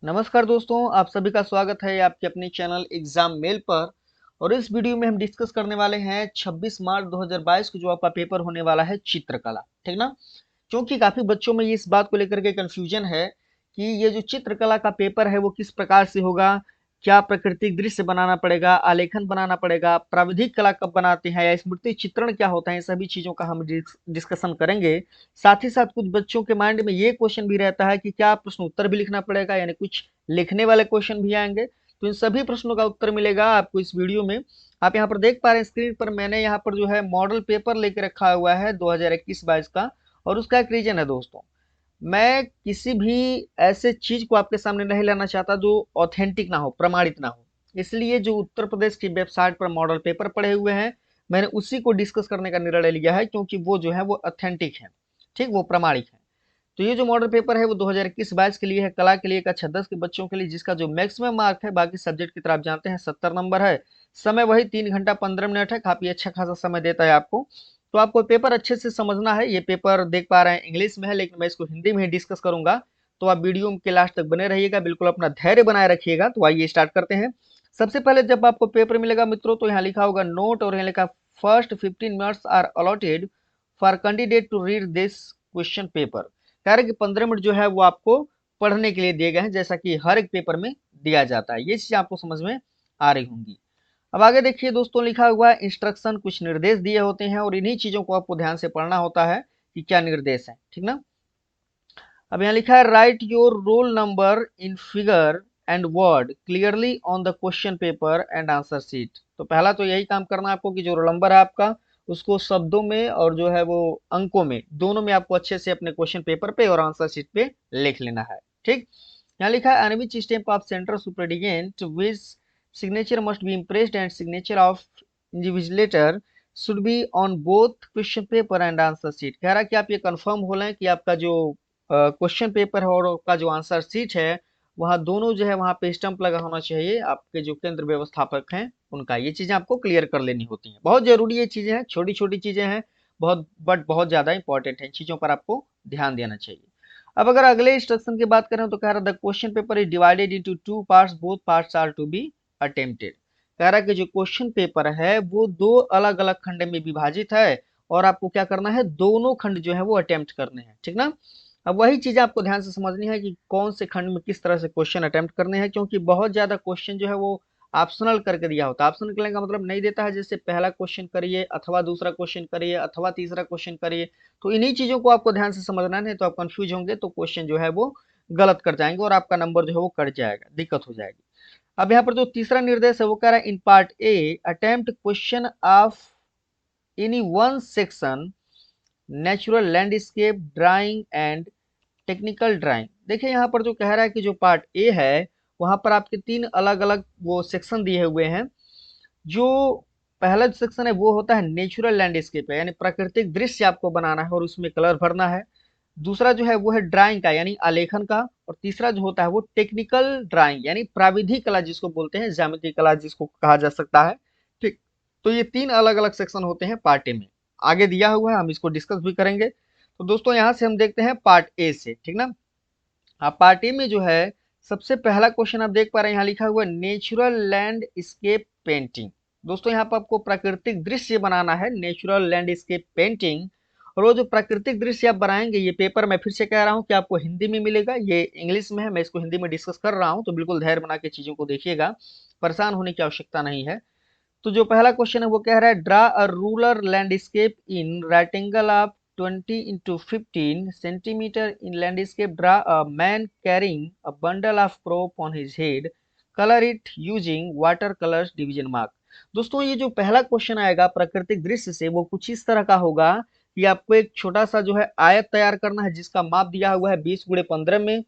नमस्कार दोस्तों, आप सभी का स्वागत है आपके अपने चैनल एग्जाम मेल पर। और इस वीडियो में हम डिस्कस करने वाले हैं 26 मार्च 2022 को जो आपका पेपर होने वाला है चित्रकला। ठीक ना। क्योंकि काफी बच्चों में ये इस बात को लेकर के कंफ्यूजन है कि ये जो चित्रकला का पेपर है वो किस प्रकार से होगा। क्या प्राकृतिक दृश्य बनाना पड़ेगा, आलेखन बनाना पड़ेगा, प्राविधिक कला कब बनाते हैं, या स्मृति चित्रण क्या होता है, इन सभी चीजों का हम डिस्कशन करेंगे। साथ ही साथ कुछ बच्चों के माइंड में ये क्वेश्चन भी रहता है कि क्या प्रश्न उत्तर भी लिखना पड़ेगा, यानी कुछ लिखने वाले क्वेश्चन भी आएंगे। तो इन सभी प्रश्नों का उत्तर मिलेगा आपको इस वीडियो में। आप यहाँ पर देख पा रहे हैं स्क्रीन पर, मैंने यहाँ पर जो है मॉडल पेपर लेके रखा हुआ है 2021-22 का। और उसका एक रीजन है दोस्तों, मैं किसी भी ऐसे चीज को आपके सामने नहीं लाना चाहता जो ऑथेंटिक ना हो, प्रमाणित ना हो। इसलिए जो उत्तर प्रदेश की वेबसाइट पर मॉडल पेपर पड़े हुए हैं, मैंने उसी को डिस्कस करने का निर्णय लिया है, क्योंकि वो जो है वो ऑथेंटिक है। ठीक, वो प्रमाणिक है। तो ये जो मॉडल पेपर है वो 2021-22 के लिए है, कला के लिए, कक्षा 10 के बच्चों के लिए, जिसका जो मैक्सिमम मार्क है बाकी सब्जेक्ट की तरह आप जानते हैं 70 नंबर है। समय वही 3 घंटा 15 मिनट है, काफी अच्छा खासा समय देता है आपको। तो आपको पेपर अच्छे से समझना है। ये पेपर देख पा रहे हैं इंग्लिश में है, लेकिन मैं इसको हिंदी में ही डिस्कस करूंगा। तो आप वीडियो के लास्ट तक बने रहिएगा, बिल्कुल अपना धैर्य बनाए रखिएगा। तो आइए स्टार्ट करते हैं। सबसे पहले जब आपको पेपर मिलेगा मित्रों, तो यहाँ लिखा होगा नोट, और यहाँ लिखा first 15 minutes are allotted for candidate to read this question paper. कह रहे कि 15 मिनट जो है वो आपको पढ़ने के लिए दिए गए हैं, जैसा कि हर एक पेपर में दिया जाता है। ये चीज आपको समझ में आ रही होंगी। अब आगे देखिए दोस्तों, लिखा हुआ है इंस्ट्रक्शन, कुछ निर्देश दिए होते हैं और इन्हीं चीजों को आपको ध्यान से पढ़ना होता है कि क्या निर्देश है। ठीक ना। अब यहाँ लिखा है right your roll number in figure and word clearly on the question paper and answer sheet. तो पहला तो यही काम करना है आपको कि जो रोल नंबर है आपका, उसको शब्दों में और जो है वो अंकों में, दोनों में आपको अच्छे से अपने क्वेश्चन पेपर पे और आंसर शीट पे लिख लेना है। ठीक। यहाँ लिखा है an which step of central superintendent which signature must be impressed and signature of invigilator should be on both question paper and answer sheet. कह रहा है कि आप ये कंफर्म हो लें कि आपका जो क्वेश्चन पेपर है और आपका जो आंसर शीट है, वहाँ दोनों जो है वहाँ पे स्टंप लगा होना चाहिए आपके जो केंद्र व्यवस्थापक हैं उनका। ये चीजें आपको क्लियर कर लेनी होती हैं, बहुत जरूरी ये चीजें हैं, छोटी छोटी चीजें हैं बहुत, बट बहुत ज्यादा इंपॉर्टेंट है। इन चीजों पर आपको ध्यान देना चाहिए। अब अगर अगले इंस्ट्रक्शन की बात करें तो कह रहा है the question paper is divided into two parts, both parts are to be attempted. कह रहा है कि जो क्वेश्चन पेपर है वो दो अलग अलग खंड में विभाजित है, और आपको क्या करना है, दोनों खंड जो है वो अटेम्प्ट करने हैं। ठीक ना। अब वही चीज आपको ध्यान से समझनी है कि कौन से खंड में किस तरह से क्वेश्चन अटेम्प्ट करने हैं, क्योंकि बहुत ज्यादा क्वेश्चन जो है वो ऑप्शनल करके दिया होता है। ऑप्शनल करने का मतलब नहीं देता है जैसे पहला क्वेश्चन करिए अथवा दूसरा क्वेश्चन करिए अथवा तीसरा क्वेश्चन करिए। तो इन्हीं चीजों को आपको ध्यान से समझना है, तो आप कंफ्यूज होंगे तो क्वेश्चन जो है वो गलत कर जाएंगे और आपका नंबर जो है वो कट जाएगा, दिक्कत हो जाएगी। अब यहाँ पर जो तीसरा निर्देश है वो कह रहा है in part A attempt question of any one section natural landscape drawing and technical drawing. देखिए यहाँ पर जो कह रहा है कि जो पार्ट ए है वहां पर आपके तीन अलग अलग वो सेक्शन दिए हुए हैं। जो पहला जो सेक्शन है वो होता है नेचुरल लैंडस्केप है, यानी प्राकृतिक दृश्य आपको बनाना है और उसमें कलर भरना है। दूसरा जो है वो है ड्राइंग का, यानी आलेखन का। और तीसरा जो होता है वो टेक्निकल ड्राइंग, यानी प्राविधिक कला जिसको बोलते हैं, ज्यामिति कला जिसको कहा जा सकता है। ठीक। तो ये तीन अलग अलग सेक्शन होते हैं पार्ट ए में। आगे दिया हुआ है, हम इसको डिस्कस भी करेंगे। तो दोस्तों यहाँ से हम देखते हैं पार्ट ए से। ठीक ना। आप पार्ट ए में जो है सबसे पहला क्वेश्चन आप देख पा रहे हैं, यहाँ लिखा हुआ है नेचुरल लैंडस्केप पेंटिंग। दोस्तों यहाँ पर आपको प्राकृतिक दृश्य बनाना है, नेचुरल लैंडस्केप पेंटिंग। और वो जो प्राकृतिक दृश्य आप बनाएंगे, ये पेपर मैं फिर से कह रहा हूँ कि आपको हिंदी में मिलेगा, ये इंग्लिश में है, मैं इसको हिंदी में डिस्कस कर रहा हूँ, तो बिल्कुल धैर्य बना के चीजों को देखिएगा, परेशान होने की आवश्यकता नहीं है। तो जो पहला क्वेश्चन है वो कह रहा है draw a rural landscape in rectangle of 20 into 15 centimeter in landscape. Draw a man carrying a bundle of crop on his head. Color it using watercolors division mark. दोस्तों ये जो पहला क्वेश्चन आएगा प्राकृतिक दृश्य से, वो कुछ इस तरह का होगा कि आपको एक छोटा सा जो है आयत तैयार करना है, जिसका माप दिया हुआ है 20x15 में।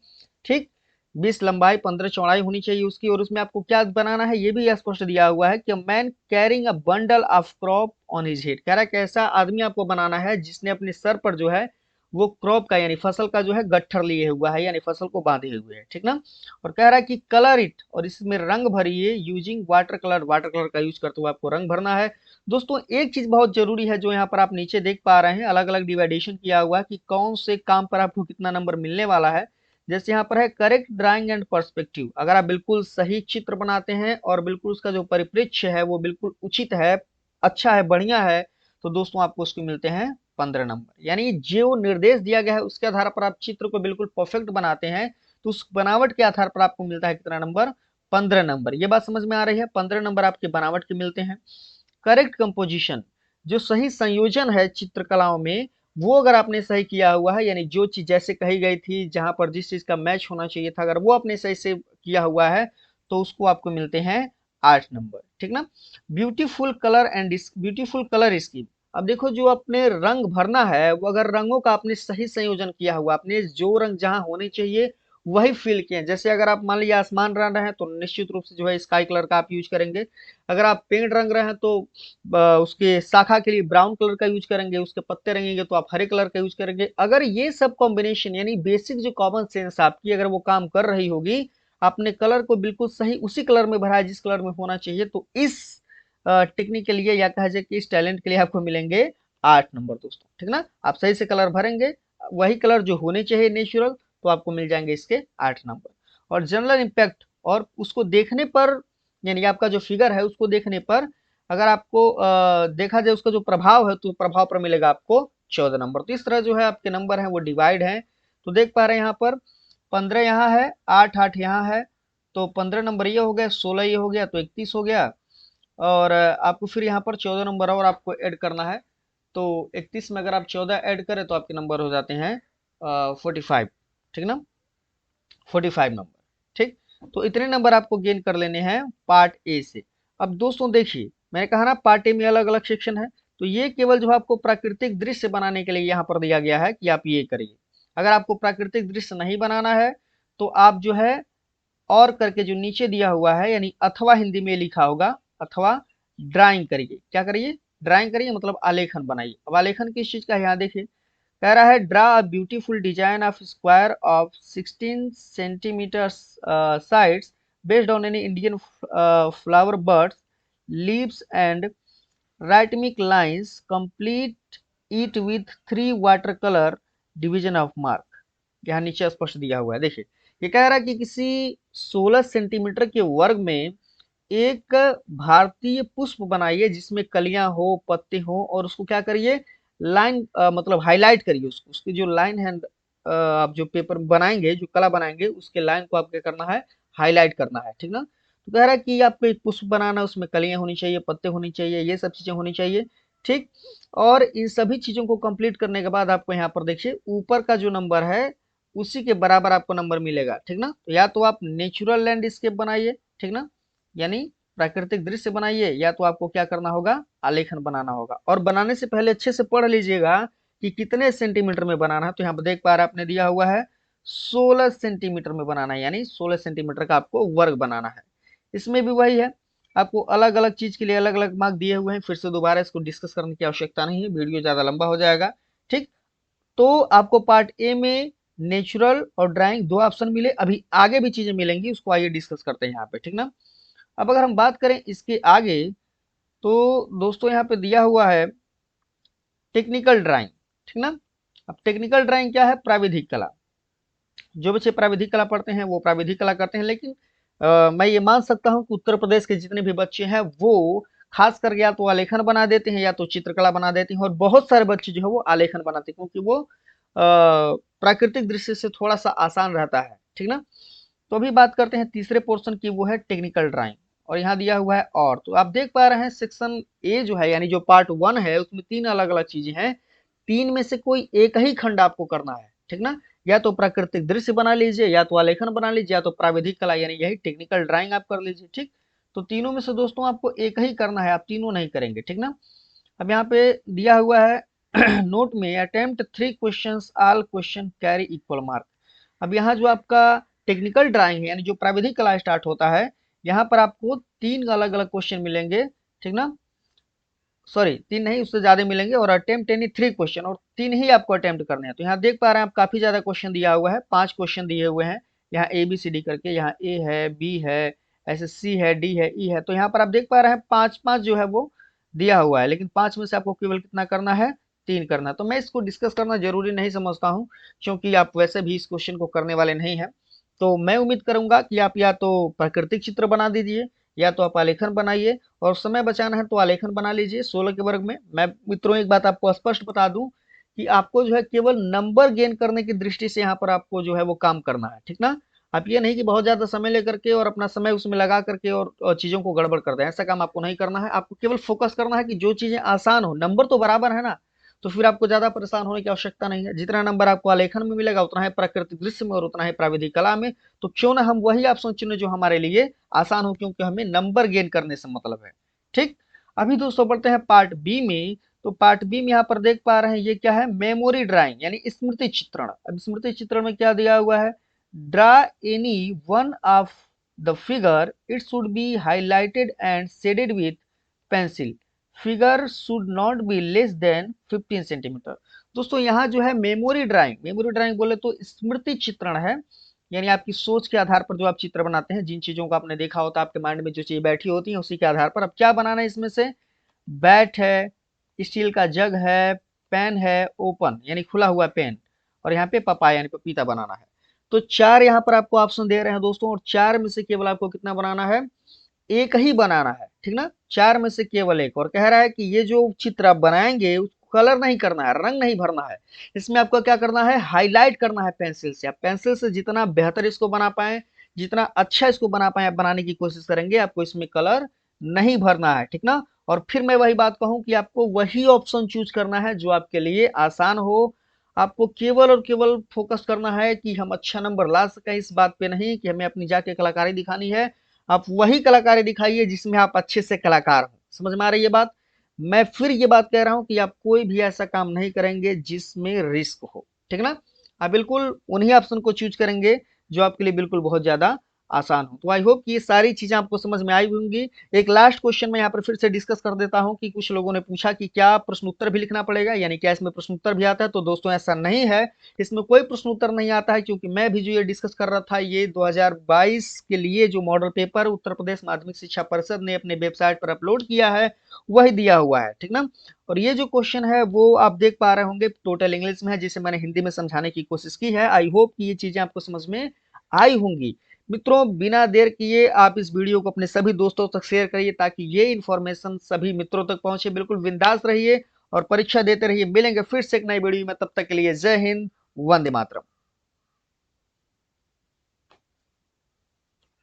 ठीक। 20 लंबाई 15 चौड़ाई होनी चाहिए उसकी। और उसमें आपको क्या बनाना है ये भी स्पष्ट दिया हुआ है कि man carrying a bundle of crop on his head. कह रहा है कैसा आदमी आपको बनाना है जिसने अपने सर पर जो है वो क्रॉप का, यानी फसल का जो है गट्ठर लिए हुआ है, यानी फसल को बांधे हुए है। ठीक ना। और कह रहा है कि कलर इट, और इसमें रंग भरिए using water colour. Water colour का यूज करते हुए आपको रंग भरना है। दोस्तों एक चीज बहुत जरूरी है, जो यहाँ पर आप नीचे देख पा रहे हैं अलग अलग डिवाइडेशन किया हुआ है कि कौन से काम पर आपको कितना नंबर मिलने वाला है। जैसे यहाँ पर है करेक्ट ड्राइंग एंड पर्सपेक्टिव, अगर आप बिल्कुल सही चित्र बनाते हैं और बिल्कुल उसका जो परिप्रेक्ष्य है वो बिल्कुल उचित है, अच्छा है, बढ़िया है, तो दोस्तों आपको उसको मिलते हैं 15 नंबर। यानी जो निर्देश दिया गया है उसके आधार पर आप चित्र को बिल्कुल परफेक्ट बनाते हैं, तो उस बनावट के आधार पर आपको मिलता है कितना नंबर? 15 नंबर। ये बात समझ में आ रही है? 15 नंबर आपके बनावट के मिलते हैं। करेक्ट कंपोजिशन, जो सही संयोजन है चित्रकलाओं में, वो अगर आपने सही किया हुआ है, यानी जो चीज जैसे कही गई थी, जहां पर जिस चीज का मैच होना चाहिए था, अगर वो आपने सही से किया हुआ है, तो उसको आपको मिलते हैं 8 नंबर। ठीक ना? Beautiful colour and beautiful colour scheme, अब देखो जो अपने रंग भरना है, वो अगर रंगों का आपने सही संयोजन किया हुआ, आपने जो रंग जहां होने चाहिए वही फिल किए। जैसे अगर आप मान लीजिए आसमान रंग रहे हैं तो निश्चित रूप से जो है स्काई कलर का आप यूज करेंगे। अगर आप पेड़ रंग रहे हैं तो उसके शाखा के लिए ब्राउन कलर का यूज करेंगे, उसके पत्ते रंगेंगे तो आप हरे कलर का यूज करेंगे। अगर ये सब कॉम्बिनेशन यानी बेसिक जो कॉमन सेंस आपकी अगर वो काम कर रही होगी, आपने कलर को बिल्कुल सही उसी कलर में भरा है जिस कलर में होना चाहिए, तो इस टेक्निक के लिए या कहा जाए कि इस टैलेंट के लिए आपको मिलेंगे 8 नंबर दोस्तों। ठीक ना? आप सही से कलर भरेंगे, वही कलर जो होने चाहिए नेचुरल, तो आपको मिल जाएंगे इसके 8 नंबर। और जनरल इम्पैक्ट, और उसको देखने पर, यानी आपका जो फिगर है उसको देखने पर अगर आपको देखा जाए उसका जो प्रभाव है, तो प्रभाव पर मिलेगा आपको 14 नंबर। तो इस तरह जो है आपके नंबर हैं वो डिवाइड हैं। तो देख पा रहे हैं यहाँ पर 15 यहाँ है, 8 8 यहाँ है, तो 15 नंबर ये हो गया, 16 ये हो गया, तो 31 हो गया। और आपको फिर यहाँ पर 14 नंबर और आपको ऐड करना है, तो 31 में अगर आप 14 ऐड करें तो आपके नंबर हो जाते हैं 45। ठीक ना? 45 नंबर। ठीक, तो इतने नंबर आपको गेन कर लेने हैं पार्ट ए से। अब दोस्तों देखिए, मैंने कहा ना पार्ट ए में अलग अलग सेक्शन है, तो ये केवल जो आपको प्राकृतिक दृश्य बनाने के लिए यहाँ पर दिया गया है कि आप ये करिए। अगर आपको प्राकृतिक दृश्य नहीं बनाना है, तो आप जो है और करके जो नीचे दिया हुआ है, यानी अथवा हिंदी में लिखा होगा, अथवा ड्राइंग करिए। क्या करिए? ड्राइंग करिए, मतलब आलेखन बनाइए। अब आलेखन किस चीज का है यहाँ देखिए, कह रहा है draw a beautiful design of square of 16 centimetre sides based on any Indian flower birds leaves and rhythmic lines complete it with 3 water colour division of mark. यहाँ नीचे स्पष्ट दिया हुआ है, देखिए ये कह रहा है कि किसी 16 सेंटीमीटर के वर्ग में एक भारतीय पुष्प बनाइए जिसमें कलियां हो, पत्ते हो, और उसको क्या करिए? लाइन मतलब हाईलाइट करिए उसको, उसकी जो लाइन है आप जो पेपर बनाएंगे, जो कला बनाएंगे, उसके लाइन को आपको क्या करना है? हाईलाइट करना है। ठीक ना? तो कह रहा है कि आपको एक पुष्प बनाना, उसमें कलियां होनी चाहिए, पत्ते होनी चाहिए, ये सब चीजें होनी चाहिए। ठीक, और इन सभी चीजों को कंप्लीट करने के बाद आपको यहाँ पर देखिए ऊपर का जो नंबर है उसी के बराबर आपको नंबर मिलेगा। ठीक ना? तो या तो आप नेचुरल लैंडस्केप बनाइए, ठीक ना, यानी प्राकृतिक दृश्य बनाइए, या तो आपको क्या करना होगा? आलेखन बनाना होगा। और बनाने से पहले अच्छे से पढ़ लीजिएगा कि कितने सेंटीमीटर में बनाना है। तो यहाँ पर देख पा रहे हैं आपने दिया हुआ है 16 सेंटीमीटर में बनाना है, यानी 16 सेंटीमीटर का आपको वर्ग बनाना है। इसमें भी वही है, आपको अलग अलग चीज के लिए अलग अलग मार्क दिए हुए हैं, फिर से दोबारा इसको डिस्कस करने की आवश्यकता नहीं है, वीडियो ज्यादा लंबा हो जाएगा। ठीक, तो आपको पार्ट ए में नेचुरल और ड्राइंग दो ऑप्शन मिले, अभी आगे भी चीजें मिलेंगी, उसको आइए डिस्कस करते हैं यहाँ पे। ठीक ना? अब अगर हम बात करें इसके आगे, तो दोस्तों यहाँ पे दिया हुआ है टेक्निकल ड्राइंग। ठीक ना? अब टेक्निकल ड्राइंग क्या है? प्राविधिक कला। जो बच्चे प्राविधिक कला पढ़ते हैं वो प्राविधिक कला करते हैं, लेकिन मैं ये मान सकता हूँ कि उत्तर प्रदेश के जितने भी बच्चे हैं वो खास कर या तो आलेखन बना देते हैं या तो चित्रकला बना देते हैं, और बहुत सारे बच्चे जो है वो आलेखन बनाते हैं, क्योंकि वो प्राकृतिक दृश्य से थोड़ा सा आसान रहता है। ठीक ना? तो अभी बात करते हैं तीसरे पोर्शन की, वो है टेक्निकल ड्राइंग। और यहाँ दिया हुआ है और, तो आप देख पा रहे हैं सेक्शन ए जो है, यानी जो पार्ट 1 है, उसमें 3 अलग अलग चीजें हैं। 3 में से कोई एक ही खंड आपको करना है। ठीक ना? या तो प्राकृतिक दृश्य बना लीजिए, या तो आलेखन बना लीजिए, या तो प्राविधिक कला यानी यही टेक्निकल ड्राइंग आप कर लीजिए। ठीक, तो तीनों में से दोस्तों आपको एक ही करना है, आप तीनों नहीं करेंगे। ठीक ना? अब यहाँ पे दिया हुआ है नोट में attempt 3 questions, all question carry equal mark. अब यहाँ जो आपका टेक्निकल ड्राइंग है, यानी जो प्राविधिक कला स्टार्ट होता है, यहाँ पर आपको 3 अलग अलग क्वेश्चन मिलेंगे। ठीक ना? सॉरी, 3 नहीं, उससे ज्यादा मिलेंगे, और अटेम्प्ट यानी 3 क्वेश्चन, और 3 ही आपको अटेम्प्ट करने हैं। तो यहाँ देख पा रहे हैं आप काफी ज्यादा क्वेश्चन दिया हुआ है, 5 क्वेश्चन दिए हुए हैं यहाँ ए बी सी डी करके। यहाँ ए है, बी है, ऐसे सी है, डी है, ई है। तो यहाँ पर आप देख पा रहे हैं 5 5 जो है वो दिया हुआ है, लेकिन 5 में से आपको केवल कितना करना है? 3 करना है। तो मैं इसको डिस्कस करना जरूरी नहीं समझता हूँ, क्योंकि आप वैसे भी इस क्वेश्चन को करने वाले नहीं हैं। तो मैं उम्मीद करूंगा कि आप या तो प्राकृतिक चित्र बना दीजिए, या तो आप आलेखन बनाइए, और समय बचाना है तो आलेखन बना लीजिए 16 के वर्ग में। मैं मित्रों एक बात आपको स्पष्ट बता दूं कि आपको जो है केवल नंबर गेन करने की दृष्टि से यहाँ पर आपको जो है वो काम करना है, ठीक ना। आप ये नहीं कि बहुत ज्यादा समय लेकर के और अपना समय उसमें लगा करके और चीजों को गड़बड़ कर दें, ऐसा काम आपको नहीं करना है। आपको केवल फोकस करना है कि जो चीजें आसान हो, नंबर तो बराबर है ना, तो फिर आपको ज्यादा परेशान होने की आवश्यकता नहीं है। जितना नंबर आपको आलेखन में मिलेगा उतना है प्राकृतिक दृश्य में और उतना है प्राविधिक कला में। तो क्यों ना हम वही ऑप्शन चुने जो हमारे लिए आसान हो, क्योंकि हमें नंबर गेन करने से मतलब है। ठीक, अभी दोस्तों बढ़ते हैं पार्ट बी में। तो पार्ट बी में यहाँ पर देख पा रहे हैं ये क्या है, मेमोरी ड्राइंग यानी स्मृति चित्रण। अब स्मृति चित्रण में क्या दिया हुआ है, draw any one of the figure, it should be highlighted and shaded with pencil, figure should not be less than 15 centimetre. दोस्तों यहाँ जो है मेमोरी ड्राइंग, मेमोरी ड्राइंग बोले तो स्मृति चित्रण है, यानी आपकी सोच के आधार पर जो आप चित्र बनाते हैं, जिन चीजों को आपने देखा होता है, आपके माइंड में जो चीज बैठी होती है उसी के आधार पर अब क्या बनाना है। इसमें से बैट है, स्टील का जग है, पेन है ओपन यानी खुला हुआ पेन, और यहाँ पे पपाया यानी पपीता बनाना है। तो 4 यहाँ पर आपको ऑप्शन दे रहे हैं दोस्तों, और 4 में से केवल आपको कितना बनाना है, एक ही बनाना है, ठीक ना। 4 में से केवल एक, और कह रहा है कि ये जो चित्र आप बनाएंगे उसको कलर नहीं करना है, रंग नहीं भरना है, इसमें आपको क्या करना है, हाईलाइट करना है पेंसिल से। आप पेंसिल से जितना बेहतर इसको बना पाए, जितना अच्छा इसको बना पाए, आप बनाने की कोशिश करेंगे। आपको इसमें कलर नहीं भरना है, ठीक ना। और फिर मैं वही बात कहूं कि आपको वही ऑप्शन चूज करना है जो आपके लिए आसान हो। आपको केवल और केवल फोकस करना है कि हम अच्छा नंबर ला सकें, इस बात पे नहीं कि हमें अपनी जाके कलाकारी दिखानी है। आप वही कलाकारी दिखाइए जिसमें आप अच्छे से कलाकार हो। समझ में आ रही है बात। मैं फिर ये बात कह रहा हूं कि आप कोई भी ऐसा काम नहीं करेंगे जिसमें रिस्क हो, ठीक ना। आप बिल्कुल उन्हीं ऑप्शन को चूज करेंगे जो आपके लिए बिल्कुल बहुत ज्यादा आसान हो। तो आई होप कि ये सारी चीजें आपको समझ में आई होंगी। एक लास्ट क्वेश्चन मैं यहाँ पर फिर से डिस्कस कर देता हूँ कि कुछ लोगों ने पूछा कि क्या प्रश्न उत्तर भी लिखना पड़ेगा, यानी क्या इसमें प्रश्न उत्तर भी आता है। तो दोस्तों ऐसा नहीं है, इसमें कोई प्रश्न उत्तर नहीं आता है, क्योंकि मैं भी जो ये डिस्कस कर रहा था ये 2022 के लिए जो मॉडल पेपर उत्तर प्रदेश माध्यमिक शिक्षा परिषद ने अपने वेबसाइट पर अपलोड किया है वही दिया हुआ है, ठीक ना। और ये जो क्वेश्चन है वो आप देख पा रहे होंगे टोटल इंग्लिश में है, जिसे मैंने हिंदी में समझाने की कोशिश की है। आई होप कि ये चीजें आपको समझ में आई होंगी। मित्रों बिना देर किए आप इस वीडियो को अपने सभी दोस्तों तक शेयर करिए, ताकि ये इन्फॉर्मेशन सभी मित्रों तक पहुंचे। बिल्कुल बिंदास रहिए और परीक्षा देते रहिए। मिलेंगे फिर से एक नई वीडियो में, तब तक के लिए जय हिंद, वंदे मातरम।